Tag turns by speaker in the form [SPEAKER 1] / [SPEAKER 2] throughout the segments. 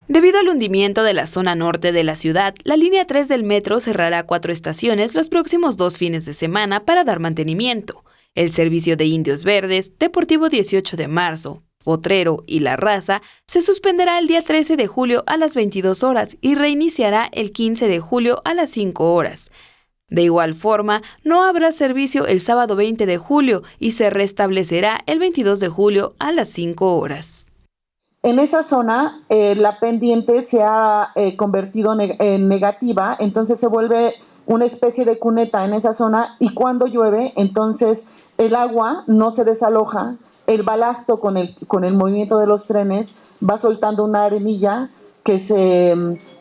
[SPEAKER 1] Debido al hundimiento de la zona norte de la ciudad, la línea 3 del metro cerrará 4 estaciones los próximos 2 fines de semana para dar mantenimiento. El servicio de Indios Verdes, Deportivo 18 de marzo, Potrero y La Raza se suspenderá el día 13 de julio a las 22 horas y reiniciará el 15 de julio a las 5 horas. De igual forma, no habrá servicio el sábado 20 de julio y se restablecerá el 22 de julio a las 5 horas.
[SPEAKER 2] En esa zona, la pendiente se ha convertido en negativa, entonces se vuelve una especie de cuneta en esa zona y cuando llueve, entonces el agua no se desaloja, el balasto con el movimiento de los trenes va soltando una arenilla que se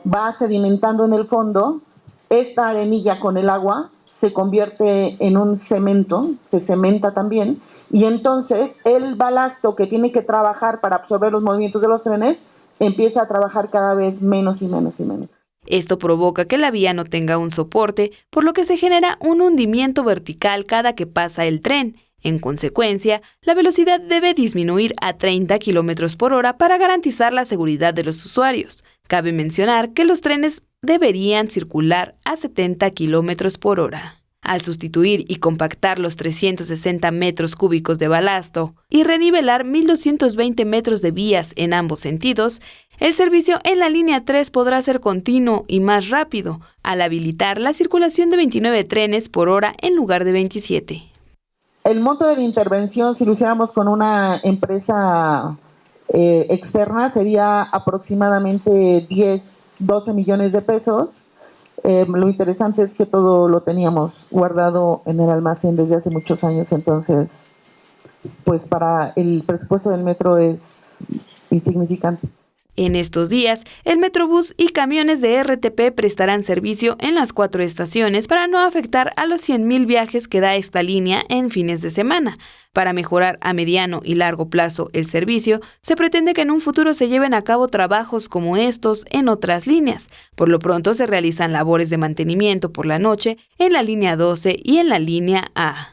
[SPEAKER 2] va sedimentando en el fondo. Esta arenilla con el agua se convierte en un cemento, se cementa también, y entonces el balasto que tiene que trabajar para absorber los movimientos de los trenes empieza a trabajar cada vez menos y menos y menos.
[SPEAKER 1] Esto provoca que la vía no tenga un soporte, por lo que se genera un hundimiento vertical cada que pasa el tren. En consecuencia, la velocidad debe disminuir a 30 km por hora para garantizar la seguridad de los usuarios. Cabe mencionar que los trenes deberían circular a 70 km por hora. Al sustituir y compactar los 360 metros cúbicos de balasto y renivelar 1.220 metros de vías en ambos sentidos, el servicio en la línea 3 podrá ser continuo y más rápido, al habilitar la circulación de 29 trenes por hora en lugar de 27.
[SPEAKER 2] El monto de la intervención, si lo hiciéramos con una empresa externa, sería aproximadamente 12 millones de pesos. Lo interesante es que todo lo teníamos guardado en el almacén desde hace muchos años, entonces, pues para el presupuesto del metro es insignificante.
[SPEAKER 1] En estos días, el Metrobús y camiones de RTP prestarán servicio en las 4 estaciones para no afectar a los 100.000 viajes que da esta línea en fines de semana. Para mejorar a mediano y largo plazo el servicio, se pretende que en un futuro se lleven a cabo trabajos como estos en otras líneas. Por lo pronto se realizan labores de mantenimiento por la noche en la línea 12 y en la línea A.